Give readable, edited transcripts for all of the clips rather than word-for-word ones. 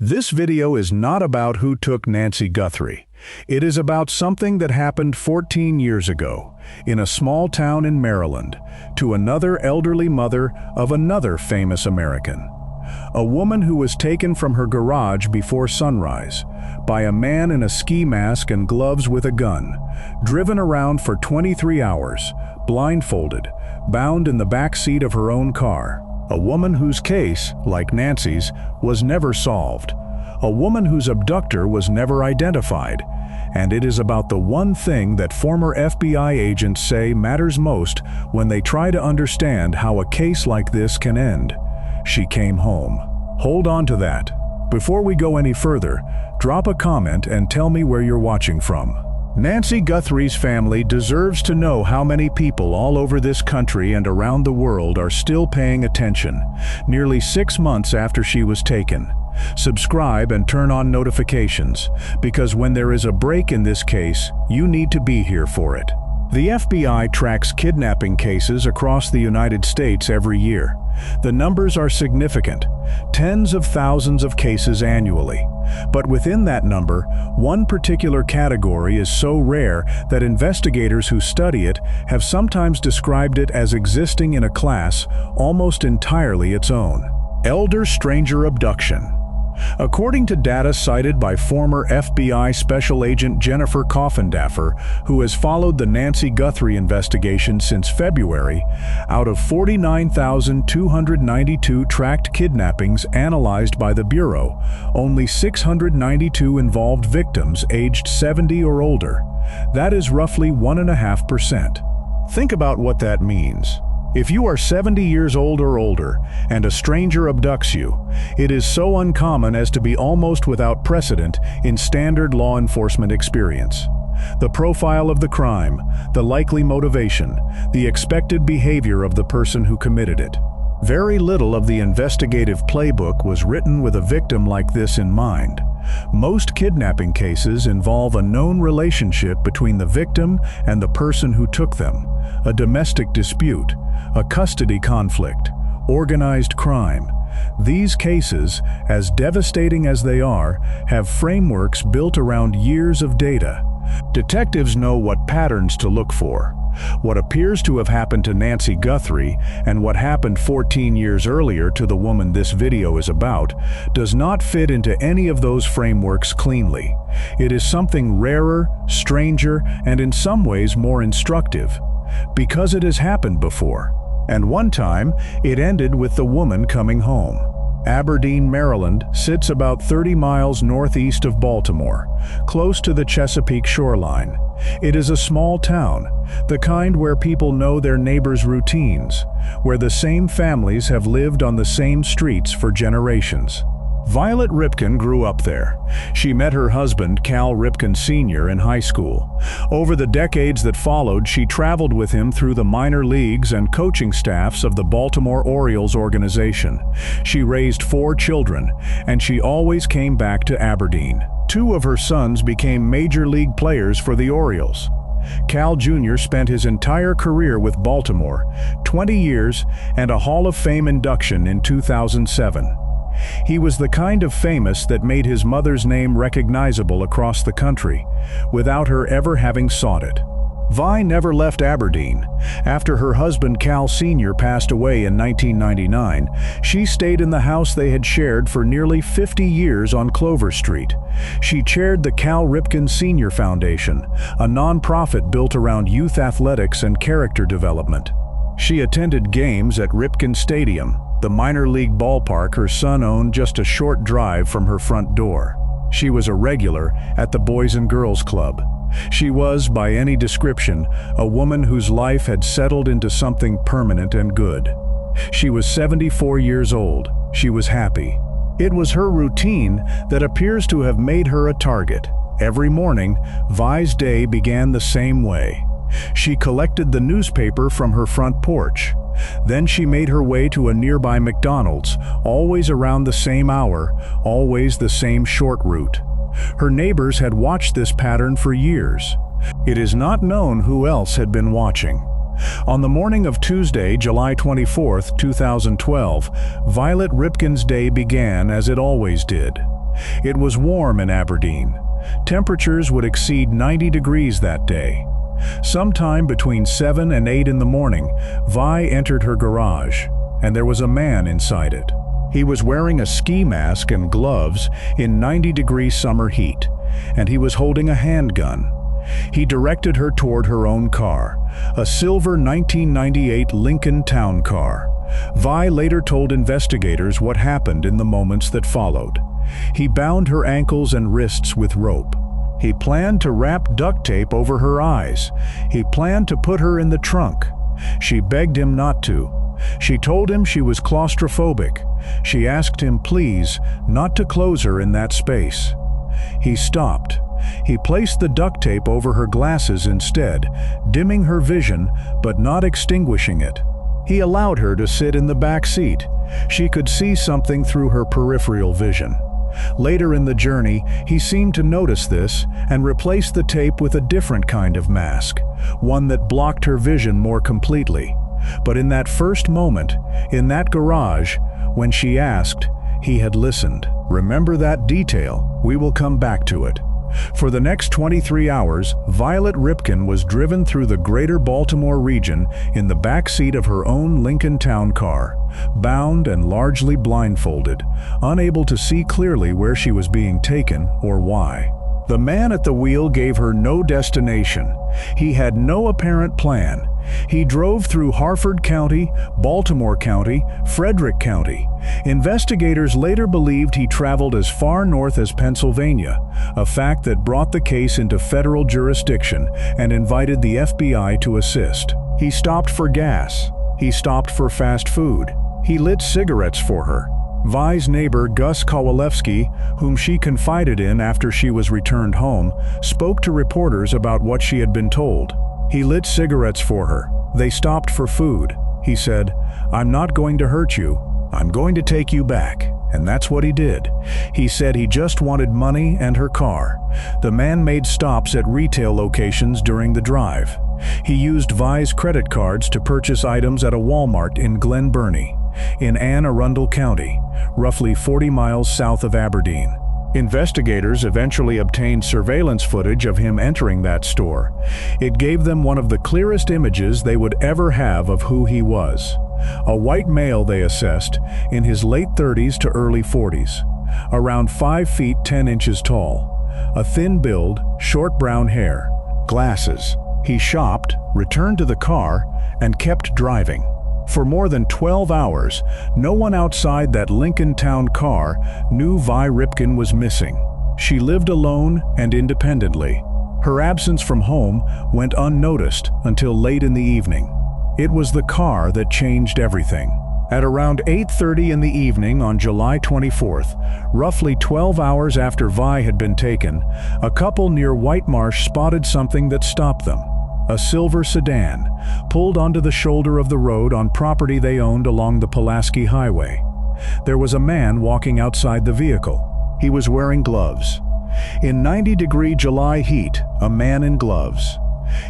This video is not about who took Nancy Guthrie. It is about something that happened 14 years ago, in a small town in Maryland, to another elderly mother of another famous American. A woman who was taken from her garage before sunrise by a man in a ski mask and gloves with a gun, driven around for 23 hours, blindfolded, bound in the back seat of her own car. A woman whose case, like Nancy's, was never solved. A woman whose abductor was never identified. And it is about the one thing that former FBI agents say matters most when they try to understand how a case like this can end. She came home. Hold on to that. Before we go any further, drop a comment and tell me where you're watching from. Nancy Guthrie's family deserves to know how many people all over this country and around the world are still paying attention, nearly 6 months after she was taken. Subscribe and turn on notifications, because when there is a break in this case, you need to be here for it. The FBI tracks kidnapping cases across the United States every year. The numbers are significant, tens of thousands of cases annually. But within that number, one particular category is so rare that investigators who study it have sometimes described it as existing in a class almost entirely its own: elder-stranger abduction. According to data cited by former FBI Special Agent Jennifer Coffindaffer, who has followed the Nancy Guthrie investigation since February, out of 49,292 tracked kidnappings analyzed by the Bureau, only 692 involved victims aged 70 or older. That is roughly 1.5%. Think about what that means. If you are 70 years old or older and a stranger abducts you, it is so uncommon as to be almost without precedent in standard law enforcement experience. The profile of the crime, the likely motivation, the expected behavior of the person who committed it. Very little of the investigative playbook was written with a victim like this in mind. Most kidnapping cases involve a known relationship between the victim and the person who took them, a domestic dispute, a custody conflict, organized crime. These cases, as devastating as they are, have frameworks built around years of data. Detectives know what patterns to look for. What appears to have happened to Nancy Guthrie and what happened 14 years earlier to the woman this video is about does not fit into any of those frameworks cleanly. It is something rarer, stranger, and in some ways more instructive, because it has happened before. And one time, it ended with the woman coming home. Aberdeen, Maryland sits about 30 miles northeast of Baltimore, close to the Chesapeake shoreline. It is a small town, the kind where people know their neighbors' routines, where the same families have lived on the same streets for generations. Vi Ripken grew up there. She met her husband, Cal Ripken Sr., in high school. Over the decades that followed, she traveled with him through the minor leagues and coaching staffs of the Baltimore Orioles organization. She raised 4 children, and she always came back to Aberdeen. 2 of her sons became major league players for the Orioles. Cal Jr. spent his entire career with Baltimore, 20 years, and a Hall of Fame induction in 2007. He was the kind of famous that made his mother's name recognizable across the country, without her ever having sought it. Vi never left Aberdeen. After her husband Cal Sr. passed away in 1999, she stayed in the house they had shared for nearly 50 years on Clover Street. She chaired the Cal Ripken Sr. Foundation, a nonprofit built around youth athletics and character development. She attended games at Ripken Stadium, the minor league ballpark her son owned just a short drive from her front door. She was a regular at the Boys and Girls Club. She was, by any description, a woman whose life had settled into something permanent and good. She was 74 years old. She was happy. It was her routine that appears to have made her a target. Every morning, Vi's day began the same way. She collected the newspaper from her front porch. Then she made her way to a nearby McDonald's, always around the same hour, always the same short route. Her neighbors had watched this pattern for years. It is not known who else had been watching. On the morning of Tuesday, July 24, 2012, Violet Ripken's day began as it always did. It was warm in Aberdeen. Temperatures would exceed 90 degrees that day. Sometime between 7 and 8 in the morning, Vi entered her garage, and there was a man inside it. He was wearing a ski mask and gloves in 90-degree summer heat, and he was holding a handgun. He directed her toward her own car, a silver 1998 Lincoln Town Car. Vi later told investigators what happened in the moments that followed. He bound her ankles and wrists with rope. He planned to wrap duct tape over her eyes. He planned to put her in the trunk. She begged him not to. She told him she was claustrophobic. She asked him, please, not to close her in that space. He stopped. He placed the duct tape over her glasses instead, dimming her vision but not extinguishing it. He allowed her to sit in the back seat. She could see something through her peripheral vision. Later in the journey, he seemed to notice this and replaced the tape with a different kind of mask, one that blocked her vision more completely. But in that first moment, in that garage, when she asked, he had listened. Remember that detail. We will come back to it. For the next 23 hours, Violet Ripken was driven through the greater Baltimore region in the back seat of her own Lincoln Town Car, bound and largely blindfolded, unable to see clearly where she was being taken or why. The man at the wheel gave her no destination. He had no apparent plan. He drove through Harford County, Baltimore County, Frederick County. Investigators later believed he traveled as far north as Pennsylvania, a fact that brought the case into federal jurisdiction and invited the FBI to assist. He stopped for gas. He stopped for fast food. He lit cigarettes for her. Vi's neighbor, Gus Kowalewski, whom she confided in after she was returned home, spoke to reporters about what she had been told. He lit cigarettes for her. They stopped for food. He said, "I'm not going to hurt you. I'm going to take you back." And that's what he did. He said he just wanted money and her car. The man made stops at retail locations during the drive. He used Vi's credit cards to purchase items at a Walmart in Glen Burnie, in Anne Arundel County, roughly 40 miles south of Aberdeen. Investigators eventually obtained surveillance footage of him entering that store. It gave them one of the clearest images they would ever have of who he was. A white male, they assessed, in his late 30s to early 40s, around 5 feet 10 inches tall, a thin build, short brown hair, glasses. He shopped, returned to the car, and kept driving. For more than 12 hours, no one outside that Lincoln Town Car knew Vi Ripken was missing. She lived alone and independently. Her absence from home went unnoticed until late in the evening. It was the car that changed everything. At around 8:30 in the evening on July 24th, roughly 12 hours after Vi had been taken, a couple near White Marsh spotted something that stopped them. A silver sedan, pulled onto the shoulder of the road on property they owned along the Pulaski Highway. There was a man walking outside the vehicle. He was wearing gloves. In 90-degree July heat, a man in gloves.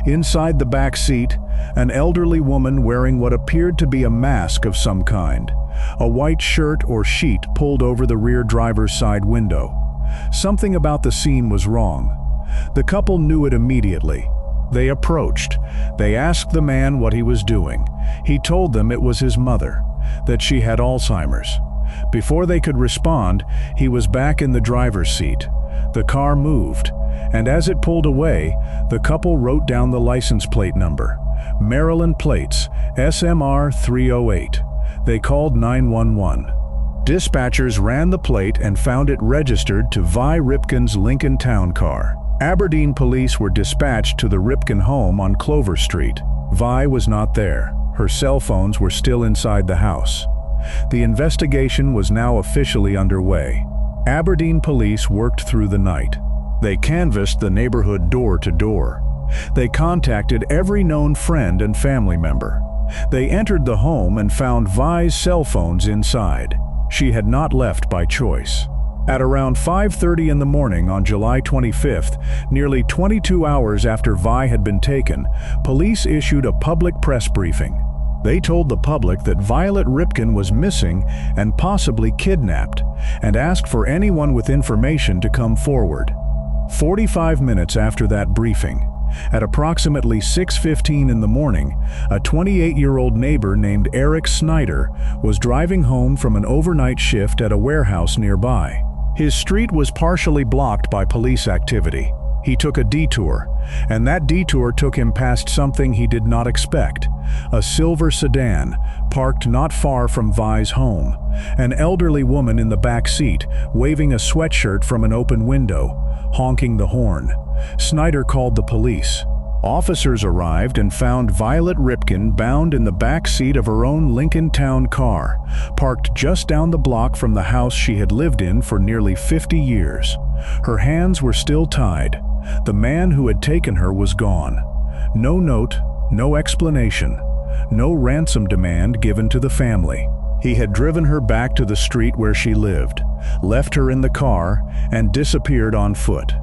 Inside the back seat, an elderly woman wearing what appeared to be a mask of some kind. A white shirt or sheet pulled over the rear driver's side window. Something about the scene was wrong. The couple knew it immediately. They approached. They asked the man what he was doing. He told them it was his mother, that she had Alzheimer's. Before they could respond, he was back in the driver's seat. The car moved, and as it pulled away, the couple wrote down the license plate number. Maryland plates, SMR 308. They called 911. Dispatchers ran the plate and found it registered to Vi Ripken's Lincoln Town Car. Aberdeen police were dispatched to the Ripken home on Clover Street. Vi was not there. Her cell phones were still inside the house. The investigation was now officially underway. Aberdeen police worked through the night. They canvassed the neighborhood door to door. They contacted every known friend and family member. They entered the home and found Vi's cell phones inside. She had not left by choice. At around 5:30 in the morning on July 25th, nearly 22 hours after Vi had been taken, police issued a public press briefing. They told the public that Violet Ripken was missing and possibly kidnapped, and asked for anyone with information to come forward. 45 minutes after that briefing, at approximately 6:15 in the morning, a 28-year-old neighbor named Eric Snyder was driving home from an overnight shift at a warehouse nearby. His street was partially blocked by police activity. He took a detour, and that detour took him past something he did not expect: a silver sedan parked not far from Vi's home, an elderly woman in the back seat waving a sweatshirt from an open window, honking the horn. Snyder called the police. Officers arrived and found Violet Ripken bound in the back seat of her own Lincoln Town car, parked just down the block from the house she had lived in for nearly 50 years. Her hands were still tied. The man who had taken her was gone. No note, no explanation, no ransom demand given to the family. He had driven her back to the street where she lived, left her in the car, and disappeared on foot.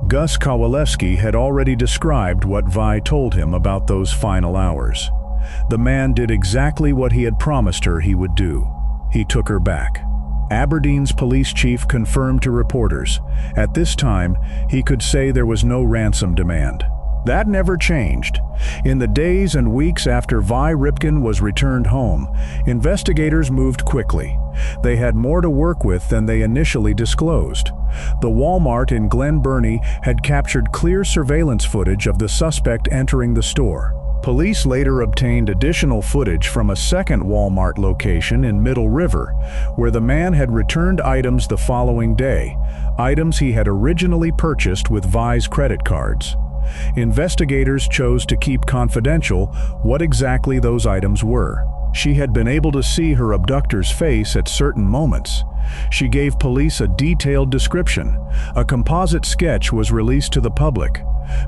Gus Kowalewski had already described what Vi told him about those final hours. The man did exactly what he had promised her he would do. He took her back. Aberdeen's police chief confirmed to reporters. At this time, he could say there was no ransom demand. That never changed. In the days and weeks after Vi Ripken was returned home, investigators moved quickly. They had more to work with than they initially disclosed. The Walmart in Glen Burnie had captured clear surveillance footage of the suspect entering the store. Police later obtained additional footage from a second Walmart location in Middle River, where the man had returned items the following day, items he had originally purchased with Vi's credit cards. Investigators chose to keep confidential what exactly those items were. She had been able to see her abductor's face at certain moments. She gave police a detailed description. A composite sketch was released to the public.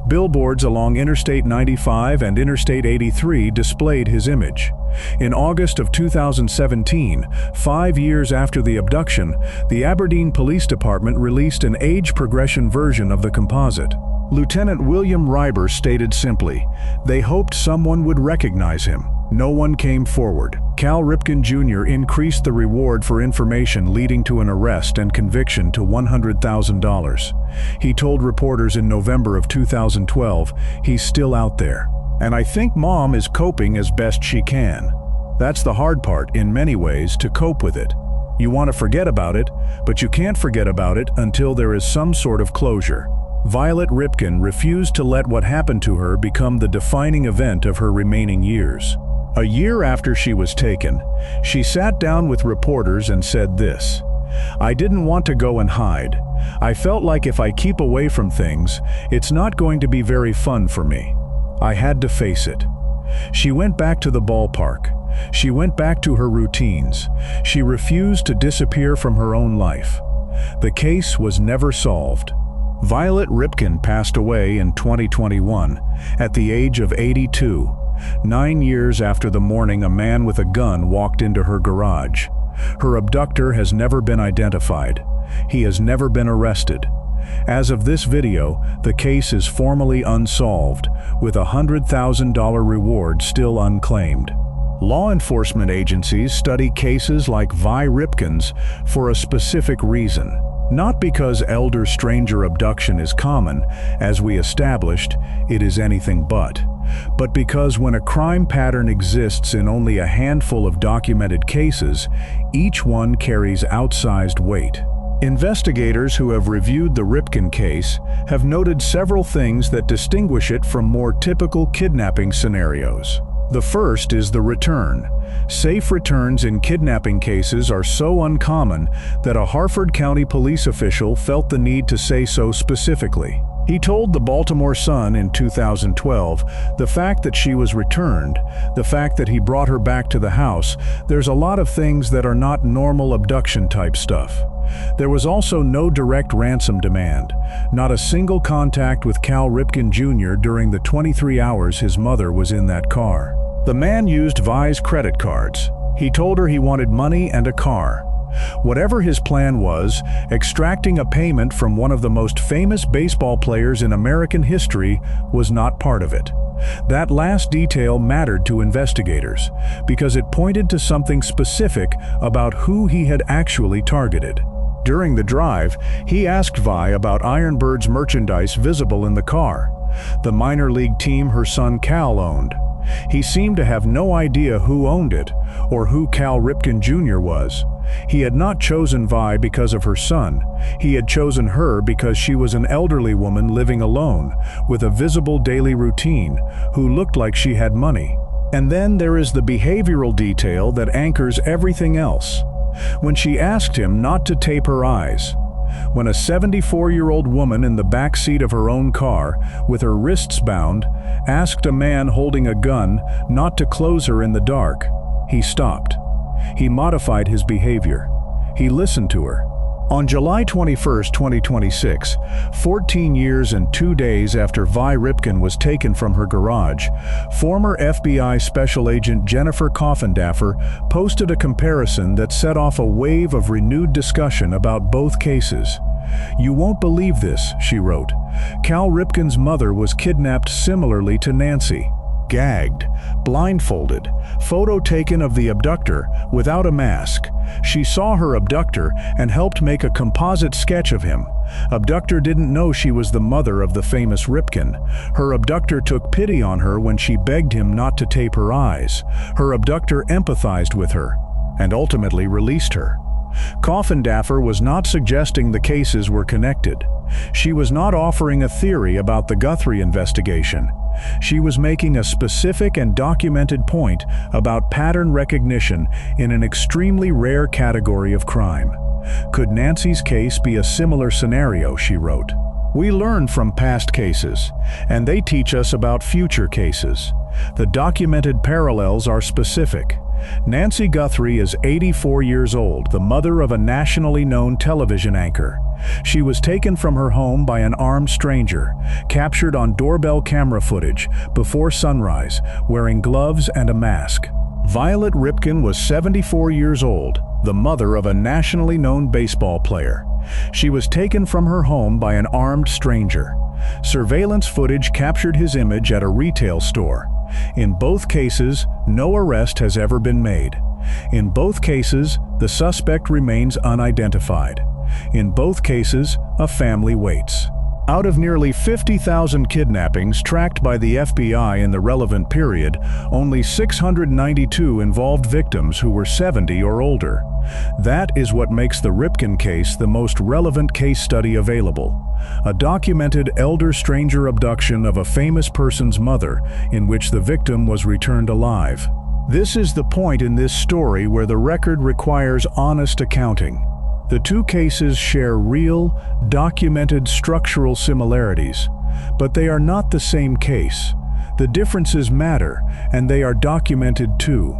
Billboards along Interstate 95 and Interstate 83 displayed his image. In August of 2017, 5 years after the abduction, the Aberdeen Police Department released an age progression version of the composite. Lieutenant William Ryber stated simply, "They hoped someone would recognize him." No one came forward. Cal Ripken Jr. increased the reward for information leading to an arrest and conviction to $100,000. He told reporters in November of 2012, "He's still out there. And I think Mom is coping as best she can." That's the hard part, in many ways, to cope with it. You want to forget about it, but you can't forget about it until there is some sort of closure. Violet Ripken refused to let what happened to her become the defining event of her remaining years. A year after she was taken, she sat down with reporters and said this: "I didn't want to go and hide. I felt like if I keep away from things, it's not going to be very fun for me. I had to face it." She went back to the ballpark. She went back to her routines. She refused to disappear from her own life. The case was never solved. Violet Ripken passed away in 2021 at the age of 82, 9 years after the morning a man with a gun walked into her garage. Her abductor has never been identified. He has never been arrested. As of this video, the case is formally unsolved, with a $100,000 reward still unclaimed. Law enforcement agencies study cases like Vi Ripken's for a specific reason. Not because elder stranger abduction is common, as we established, it is anything but because when a crime pattern exists in only a handful of documented cases, each one carries outsized weight. Investigators who have reviewed the Ripken case have noted several things that distinguish it from more typical kidnapping scenarios. The first is the return. Safe returns in kidnapping cases are so uncommon that a Harford County police official felt the need to say so specifically. He told the Baltimore Sun in 2012, "The fact that she was returned, the fact that he brought her back to the house, there's a lot of things that are not normal abduction type stuff." There was also no direct ransom demand, not a single contact with Cal Ripken Jr. during the 23 hours his mother was in that car. The man used Vi's credit cards. He told her he wanted money and a car. Whatever his plan was, extracting a payment from one of the most famous baseball players in American history was not part of it. That last detail mattered to investigators because it pointed to something specific about who he had actually targeted. During the drive, he asked Vi about Ironbird's merchandise visible in the car, the minor league team her son Cal owned. He seemed to have no idea who owned it or who Cal Ripken Jr. was. He had not chosen Vi because of her son. He had chosen her because she was an elderly woman living alone, with a visible daily routine, who looked like she had money. And then there is the behavioral detail that anchors everything else. When she asked him not to tape her eyes. When a 74-year-old woman in the back seat of her own car, with her wrists bound, asked a man holding a gun not to close her in the dark, he stopped. He modified his behavior. He listened to her. On July 21, 2026, 14 years and 2 days after Vi Ripken was taken from her garage, former FBI Special Agent Jennifer Coffindaffer posted a comparison that set off a wave of renewed discussion about both cases. "You won't believe this," she wrote. "Cal Ripken's mother was kidnapped similarly to Nancy. Gagged, blindfolded, photo taken of the abductor without a mask. She saw her abductor and helped make a composite sketch of him. Abductor didn't know she was the mother of the famous Ripken. Her abductor took pity on her when she begged him not to tape her eyes. Her abductor empathized with her and ultimately released her." Coffindaffer was not suggesting the cases were connected. She was not offering a theory about the Guthrie investigation. She was making a specific and documented point about pattern recognition in an extremely rare category of crime. "Could Nancy's case be a similar scenario?" she wrote. "We learn from past cases, and they teach us about future cases. The documented parallels are specific. Nancy Guthrie is 84 years old, the mother of a nationally known television anchor. She was taken from her home by an armed stranger, captured on doorbell camera footage before sunrise, wearing gloves and a mask. Violet Ripken was 74 years old, the mother of a nationally known baseball player. She was taken from her home by an armed stranger. Surveillance footage captured his image at a retail store. In both cases, no arrest has ever been made. In both cases, the suspect remains unidentified. In both cases, a family waits." Out of nearly 50,000 kidnappings tracked by the FBI in the relevant period, only 692 involved victims who were 70 or older. That is what makes the Ripken case the most relevant case study available. A documented elder-stranger abduction of a famous person's mother, in which the victim was returned alive. This is the point in this story where the record requires honest accounting. The two cases share real, documented structural similarities, but they are not the same case. The differences matter, and they are documented too.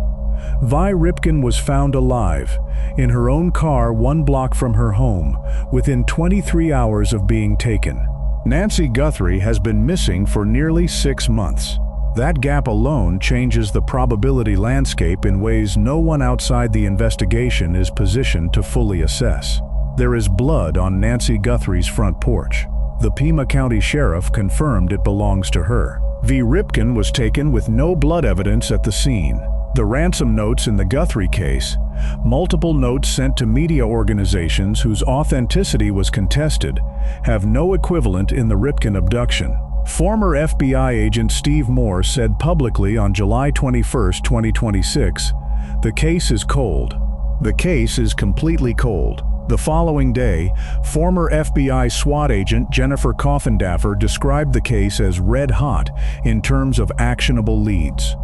Vi Ripken was found alive, in her own car 1 block from her home, within 23 hours of being taken. Nancy Guthrie has been missing for nearly 6 months. That gap alone changes the probability landscape in ways no one outside the investigation is positioned to fully assess. There is blood on Nancy Guthrie's front porch. The Pima County Sheriff confirmed it belongs to her. Vi Ripken was taken with no blood evidence at the scene. The ransom notes in the Guthrie case, multiple notes sent to media organizations whose authenticity was contested, have no equivalent in the Ripken abduction. Former FBI agent Steve Moore said publicly on July 21, 2026, "The case is cold. The case is completely cold." The following day, former FBI SWAT agent Jennifer Coffindaffer described the case as red hot in terms of actionable leads.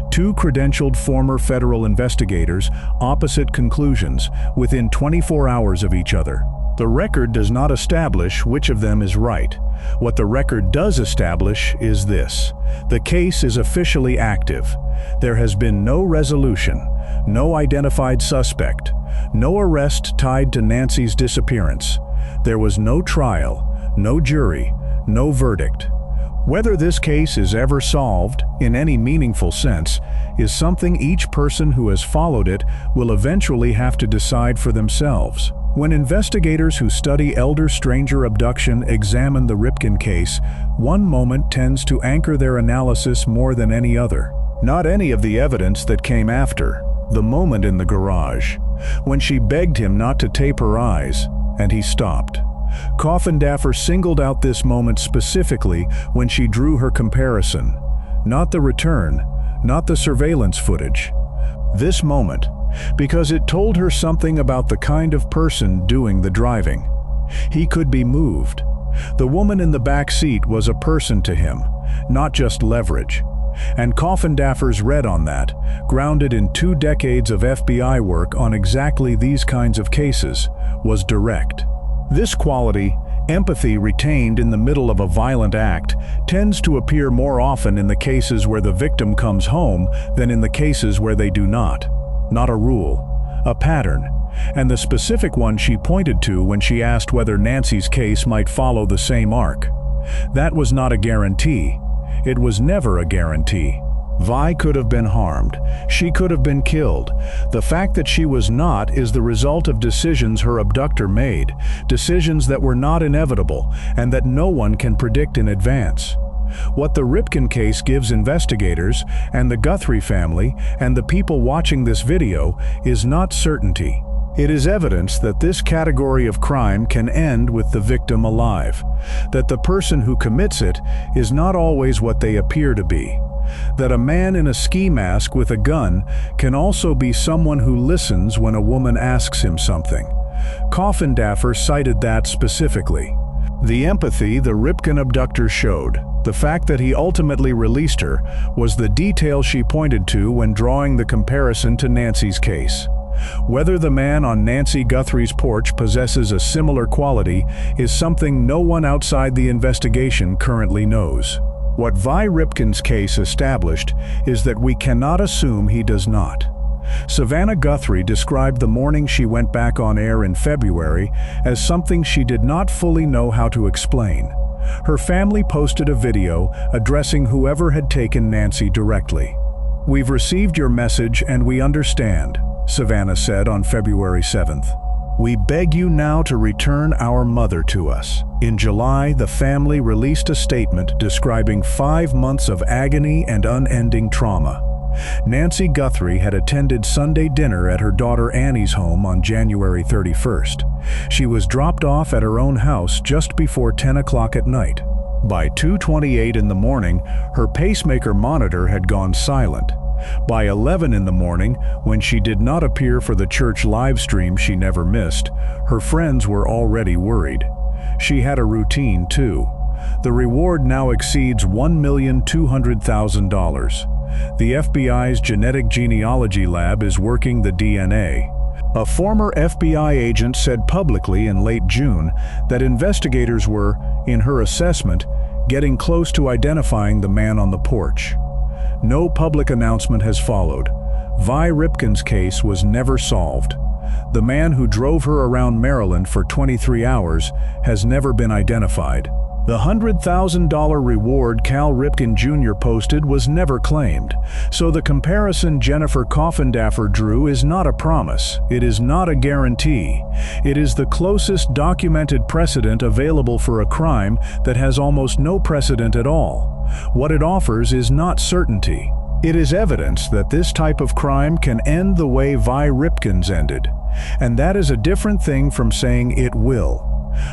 Two credentialed former federal investigators, opposite conclusions, within 24 hours of each other. The record does not establish which of them is right. What the record does establish is this: the case is officially active. There has been no resolution, no identified suspect, no arrest tied to Nancy's disappearance. There was no trial, no jury, no verdict. Whether this case is ever solved, in any meaningful sense, is something each person who has followed it will eventually have to decide for themselves. When investigators who study elder-stranger abduction examine the Ripken case, one moment tends to anchor their analysis more than any other. Not any of the evidence that came after. The moment in the garage, when she begged him not to tape her eyes, and he stopped. Coffindaffer singled out this moment specifically when she drew her comparison. Not the return, not the surveillance footage. This moment, because it told her something about the kind of person doing the driving. He could be moved. The woman in the back seat was a person to him, not just leverage. And Coffindaffer's read on that, grounded in 2 decades of FBI work on exactly these kinds of cases, was direct. This quality, empathy retained in the middle of a violent act, tends to appear more often in the cases where the victim comes home than in the cases where they do not. Not a rule, a pattern, and the specific one she pointed to when she asked whether Nancy's case might follow the same arc. That was not a guarantee. It was never a guarantee. Vi could have been harmed. She could have been killed. The fact that she was not is the result of decisions her abductor made, decisions that were not inevitable and that no one can predict in advance. What the Ripken case gives investigators and the Guthrie family and the people watching this video is not certainty. It is evidence that this category of crime can end with the victim alive, that the person who commits it is not always what they appear to be, that a man in a ski mask with a gun can also be someone who listens when a woman asks him something. Coffindaffer cited that specifically. The empathy the Ripken abductor showed, the fact that he ultimately released her, was the detail she pointed to when drawing the comparison to Nancy's case. Whether the man on Nancy Guthrie's porch possesses a similar quality is something no one outside the investigation currently knows. What Vi Ripken's case established is that we cannot assume he does not. Savannah Guthrie described the morning she went back on air in February as something she did not fully know how to explain. Her family posted a video addressing whoever had taken Nancy directly. "We've received your message and we understand," Savannah said on February 7th. "We beg you now to return our mother to us." In July, the family released a statement describing 5 months of agony and unending trauma. Nancy Guthrie had attended Sunday dinner at her daughter Annie's home on January 31st. She was dropped off at her own house just before 10 o'clock at night. By 2:28 in the morning, her pacemaker monitor had gone silent. By 11 in the morning, when she did not appear for the church live stream she never missed, her friends were already worried. She had a routine too. The reward now exceeds $1,200,000. The FBI's genetic genealogy lab is working the DNA. A former FBI agent said publicly in late June that investigators were, in her assessment, getting close to identifying the man on the porch. No public announcement has followed. Vi Ripken's case was never solved. The man who drove her around Maryland for 23 hours has never been identified. The $100,000 reward Cal Ripken Jr. posted was never claimed, so the comparison Jennifer Coffindaffer drew is not a promise. It is not a guarantee. It is the closest documented precedent available for a crime that has almost no precedent at all. What it offers is not certainty. It is evidence that this type of crime can end the way Vi Ripken's ended, and that is a different thing from saying it will.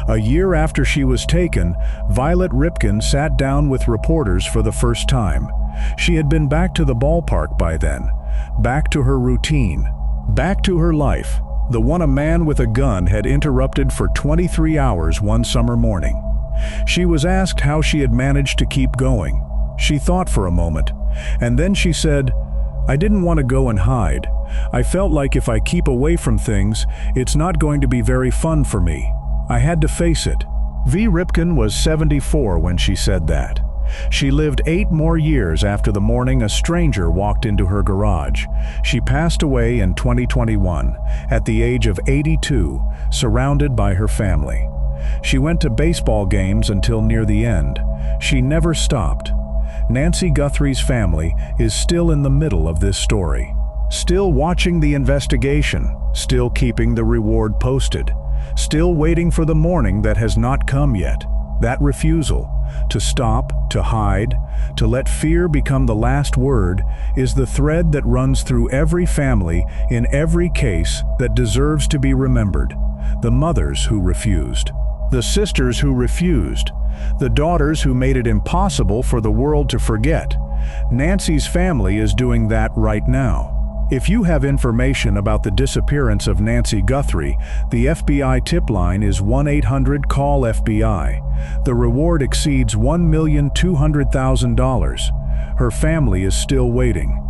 A year after she was taken, Violet Ripken sat down with reporters for the first time. She had been back to the ballpark by then, back to her routine, back to her life, the one a man with a gun had interrupted for 23 hours one summer morning. She was asked how she had managed to keep going. She thought for a moment, and then she said, "I didn't want to go and hide. I felt like if I keep away from things, it's not going to be very fun for me. I had to face it." Vi Ripken was 74 when she said that. She lived 8 more years after the morning a stranger walked into her garage. She passed away in 2021, at the age of 82, surrounded by her family. She went to baseball games until near the end. She never stopped. Nancy Guthrie's family is still in the middle of this story. Still watching the investigation, still keeping the reward posted. still waiting for the morning that has not come yet. That refusal, to stop, to hide, to let fear become the last word, is the thread that runs through every family in every case that deserves to be remembered. The mothers who refused, the sisters who refused, the daughters who made it impossible for the world to forget. Nancy's family is doing that right now. If you have information about the disappearance of Nancy Guthrie, the FBI tip line is 1-800-CALL-FBI. The reward exceeds $1,200,000. Her family is still waiting.